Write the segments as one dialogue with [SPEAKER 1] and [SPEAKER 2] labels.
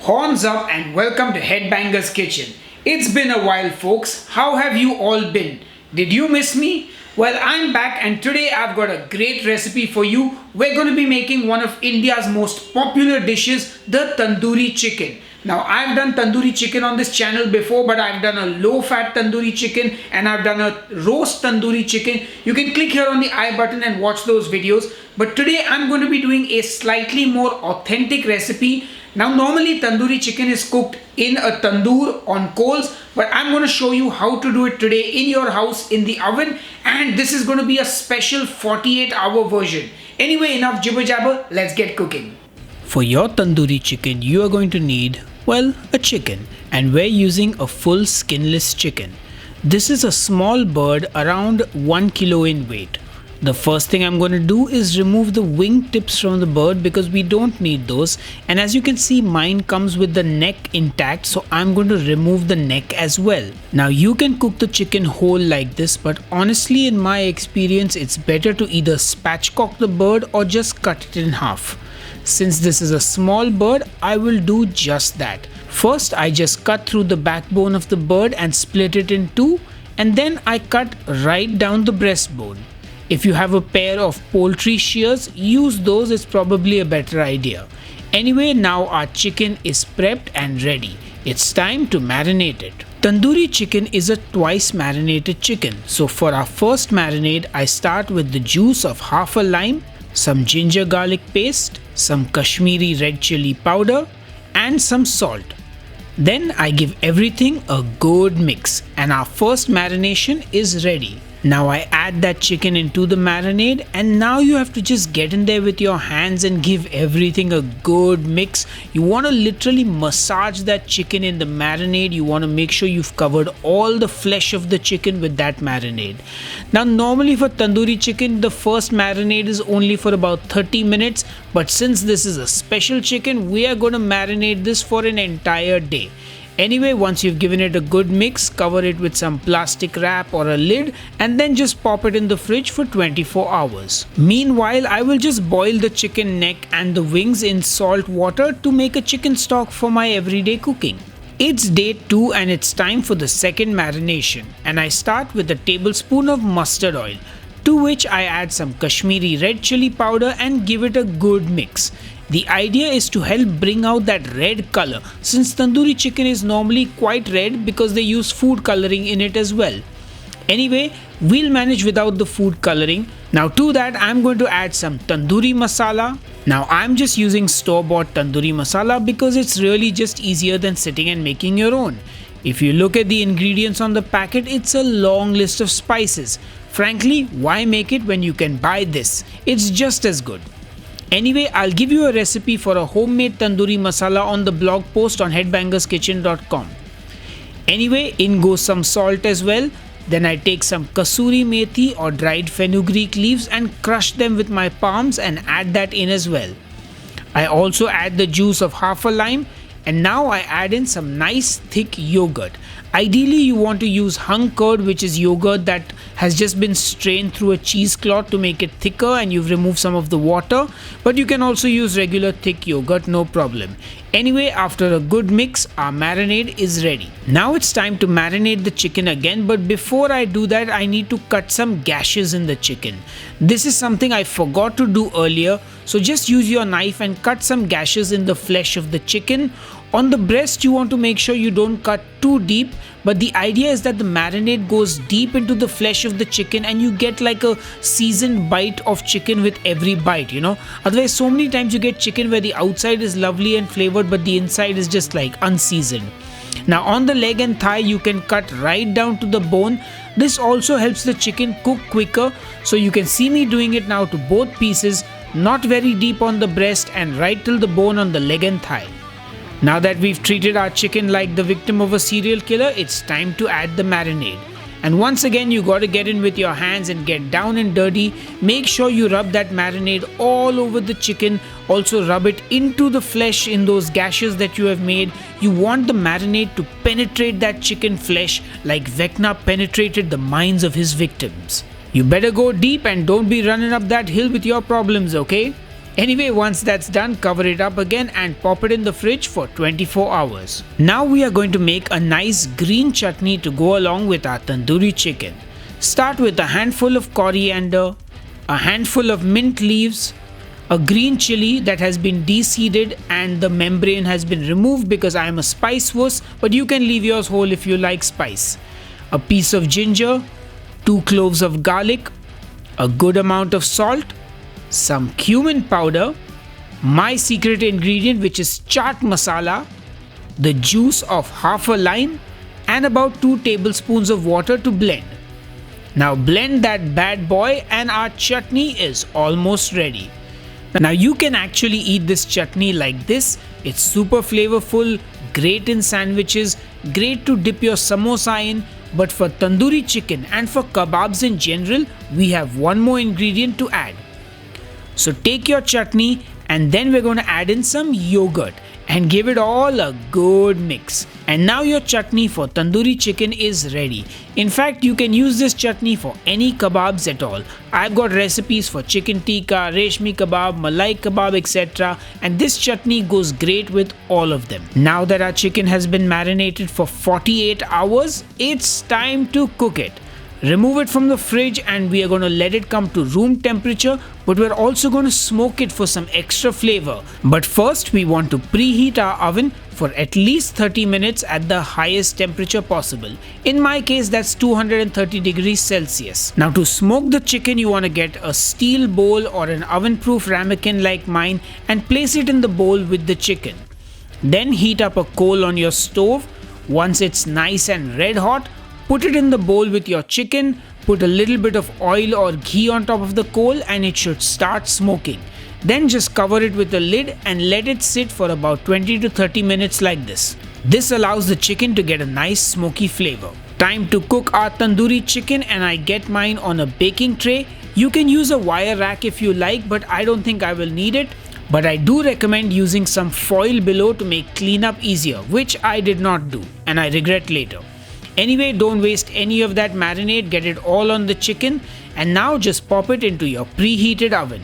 [SPEAKER 1] Horns up and welcome to Headbanger's Kitchen. It's been a while, folks. How have you all been? Did you miss me? Well, I'm back and today I've got a great recipe for you. We're going to be making one of India's most popular dishes, the tandoori chicken. Now, I've done tandoori chicken on this channel before, but I've done a low-fat tandoori chicken and I've done a roast tandoori chicken. You can click here on the I button and watch those videos. But today I'm going to be doing a slightly more authentic recipe. Now, normally tandoori chicken is cooked in a tandoor on coals, but I'm going to show you how to do it today in your house in the oven, and this is going to be a special 48-hour version. Anyway, enough jibber jabber, let's get cooking.
[SPEAKER 2] For your tandoori chicken, you are going to need, well, a chicken, and we're using a full skinless chicken. This is a small bird around 1 kilo in weight. The first thing I'm going to do is remove the wing tips from the bird because we don't need those, and as you can see, mine comes with the neck intact, so I'm going to remove the neck as well. Now you can cook the chicken whole like this, but honestly in my experience it's better to either spatchcock the bird or just cut it in half. Since this is a small bird, I will do just that. First I just cut through the backbone of the bird and split it in two, and then I cut right down the breastbone. If you have a pair of poultry shears, use those, it's probably a better idea. Anyway, now our chicken is prepped and ready. It's time to marinate it. Tandoori chicken is a twice marinated chicken. So for our first marinade, I start with the juice of half a lime, some ginger garlic paste, some Kashmiri red chili powder, and some salt. Then I give everything a good mix and our first marination is ready. Now I add that chicken into the marinade, and now you have to just get in there with your hands and give everything a good mix. You want to literally massage that chicken in the marinade. You want to make sure you've covered all the flesh of the chicken with that marinade. Now normally for tandoori chicken, the first marinade is only for about 30 minutes, but since this is a special chicken, we are going to marinate this for an entire day. Anyway, once you've given it a good mix, cover it with some plastic wrap or a lid and then just pop it in the fridge for 24 hours. Meanwhile, I will just boil the chicken neck and the wings in salt water to make a chicken stock for my everyday cooking. It's day 2 and it's time for the second marination, and I start with a tablespoon of mustard oil, to which I add some Kashmiri red chili powder and give it a good mix. The idea is to help bring out that red color, since tandoori chicken is normally quite red because they use food coloring in it as well. Anyway, we'll manage without the food coloring. Now to that I'm going to add some tandoori masala. Now I'm just using store-bought tandoori masala because it's really just easier than sitting and making your own. If you look at the ingredients on the packet, it's a long list of spices. Frankly, why make it when you can buy this? It's just as good. Anyway, I'll give you a recipe for a homemade tandoori masala on the blog post on headbangerskitchen.com. Anyway, in goes some salt as well. Then I take some kasuri methi or dried fenugreek leaves and crush them with my palms and add that in as well. I also add the juice of half a lime, and now I add in some nice thick yogurt. Ideally, you want to use hung curd, which is yogurt that has just been strained through a cheesecloth to make it thicker, and you've removed some of the water, but you can also use regular thick yogurt, no problem. Anyway, after a good mix, our marinade is ready. Now it's time to marinate the chicken again, but before I do that, I need to cut some gashes in the chicken. This is something I forgot to do earlier, so just use your knife and cut some gashes in the flesh of the chicken. On the breast, you want to make sure you don't cut too deep, but the idea is that the marinade goes deep into the flesh of the chicken and you get like a seasoned bite of chicken with every bite, you know. Otherwise, so many times you get chicken where the outside is lovely and flavored, but the inside is just like unseasoned. Now on the leg and thigh, you can cut right down to the bone. This also helps the chicken cook quicker, so you can see me doing it now to both pieces, not very deep on the breast and right till the bone on the leg and thigh. Now that we've treated our chicken like the victim of a serial killer, it's time to add the marinade. And once again, you gotta get in with your hands and get down and dirty. Make sure you rub that marinade all over the chicken. Also rub it into the flesh in those gashes that you have made. You want the marinade to penetrate that chicken flesh like Vecna penetrated the minds of his victims. You better go deep and don't be running up that hill with your problems, okay? Anyway, once that's done, cover it up again and pop it in the fridge for 24 hours. Now we are going to make a nice green chutney to go along with our tandoori chicken. Start with a handful of coriander, a handful of mint leaves, a green chili that has been de-seeded and the membrane has been removed because I am a spice wuss, but you can leave yours whole if you like spice. A piece of ginger, 2 cloves of garlic, a good amount of salt, some cumin powder, my secret ingredient which is chaat masala, the juice of half a lime, and about 2 tablespoons of water to blend. Now blend that bad boy and our chutney is almost ready. Now you can actually eat this chutney like this. It's super flavorful, great in sandwiches, great to dip your samosa in. But for tandoori chicken and for kebabs in general, we have one more ingredient to add. So take your chutney and then we're going to add in some yogurt and give it all a good mix. And now your chutney for tandoori chicken is ready. In fact, you can use this chutney for any kebabs at all. I've got recipes for chicken tikka, reshmi kebab, malai kebab, etc. And this chutney goes great with all of them. Now that our chicken has been marinated for 48 hours, it's time to cook it. Remove it from the fridge and we are going to let it come to room temperature, but we're also going to smoke it for some extra flavor. But first we want to preheat our oven for at least 30 minutes at the highest temperature possible. In my case, that's 230 degrees Celsius. Now to smoke the chicken, you want to get a steel bowl or an oven-proof ramekin like mine and place it in the bowl with the chicken. Then heat up a coal on your stove. Once it's nice and red hot, put it in the bowl with your chicken, put a little bit of oil or ghee on top of the coal and it should start smoking. Then just cover it with a lid and let it sit for about 20 to 30 minutes like this. This allows the chicken to get a nice smoky flavor. Time to cook our tandoori chicken and I get mine on a baking tray. You can use a wire rack if you like, but I don't think I will need it. But I do recommend using some foil below to make cleanup easier, which I did not do and I regret later. Anyway, don't waste any of that marinade, get it all on the chicken and now just pop it into your preheated oven.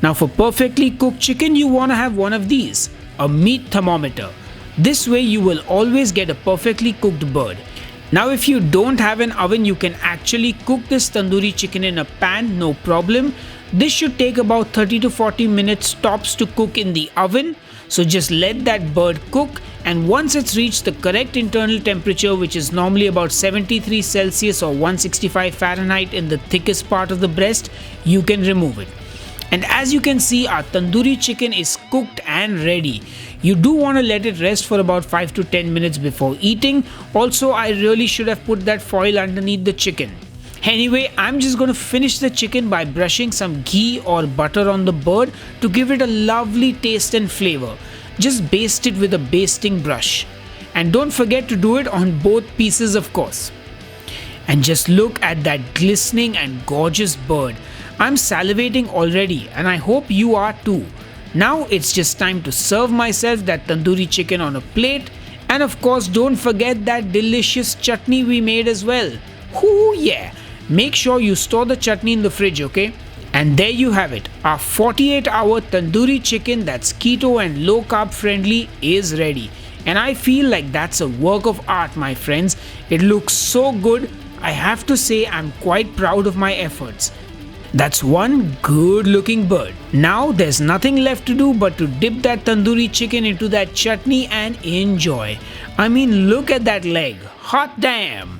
[SPEAKER 2] Now for perfectly cooked chicken, you want to have one of these, a meat thermometer. This way you will always get a perfectly cooked bird. Now if you don't have an oven, you can actually cook this tandoori chicken in a pan, no problem. This should take about 30 to 40 minutes tops to cook in the oven. So just let that bird cook and once it's reached the correct internal temperature, which is normally about 73 Celsius or 165 Fahrenheit in the thickest part of the breast, you can remove it. And as you can see, our tandoori chicken is cooked and ready. You do want to let it rest for about 5 to 10 minutes before eating. Also, I really should have put that foil underneath the chicken. Anyway, I'm just going to finish the chicken by brushing some ghee or butter on the bird to give it a lovely taste and flavor. Just baste it with a basting brush. And don't forget to do it on both pieces, of course. And just look at that glistening and gorgeous bird. I'm salivating already and I hope you are too. Now it's just time to serve myself that tandoori chicken on a plate. And of course, don't forget that delicious chutney we made as well. Ooh yeah! Make sure you store the chutney in the fridge, okay? And there you have it. Our 48-hour tandoori chicken that's keto and low carb friendly is ready. And I feel like that's a work of art, my friends. It looks so good. I have to say I'm quite proud of my efforts. That's one good looking bird. Now there's nothing left to do but to dip that tandoori chicken into that chutney and enjoy. I mean, look at that leg. Hot damn!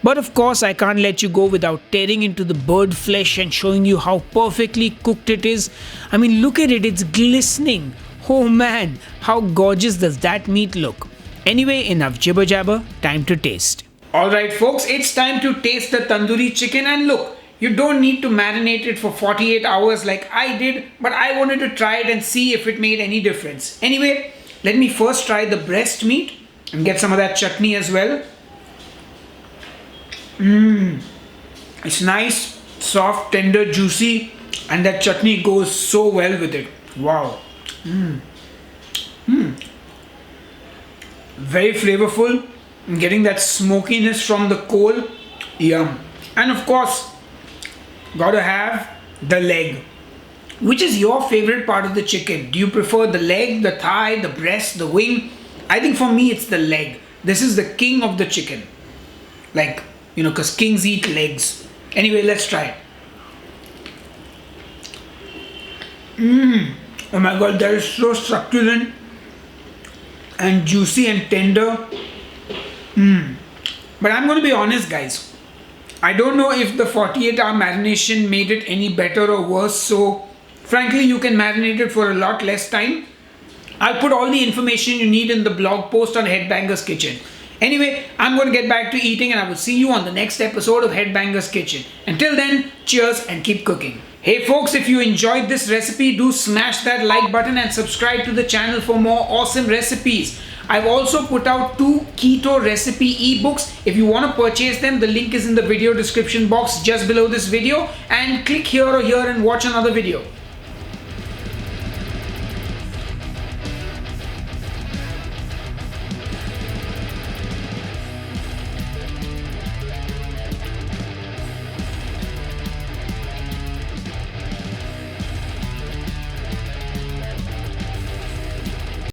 [SPEAKER 2] But of course, I can't let you go without tearing into the bird flesh and showing you how perfectly cooked it is. I mean, look at it, it's glistening. Oh man, how gorgeous does that meat look? Anyway, enough jibber jabber, time to taste.
[SPEAKER 1] Alright folks, it's time to taste the tandoori chicken and look, you don't need to marinate it for 48 hours like I did, but I wanted to try it and see if it made any difference. Anyway, let me first try the breast meat and get some of that chutney as well. It's nice, soft, tender, juicy, and that chutney goes so well with it. Wow. Very flavorful. I'm getting that smokiness from the coal. Yum. And of course, gotta have the leg. Which is your favorite part of the chicken? Do you prefer the leg, the thigh, the breast, the wing? I think for me it's the leg. This is the king of the chicken. Like, because kings eat legs. Anyway, let's try it. Oh my god, that is so succulent and juicy and tender. But I'm going to be honest, guys. I don't know if the 48-hour marination made it any better or worse. So, frankly, you can marinate it for a lot less time. I'll put all the information you need in the blog post on Headbangers Kitchen. Anyway, I'm going to get back to eating and I will see you on the next episode of Headbangers Kitchen. Until then, cheers and keep cooking. Hey folks, if you enjoyed this recipe, do smash that like button and subscribe to the channel for more awesome recipes. I've also put out 2 keto recipe ebooks. If you want to purchase them, the link is in the video description box just below this video, and click here or here and watch another video.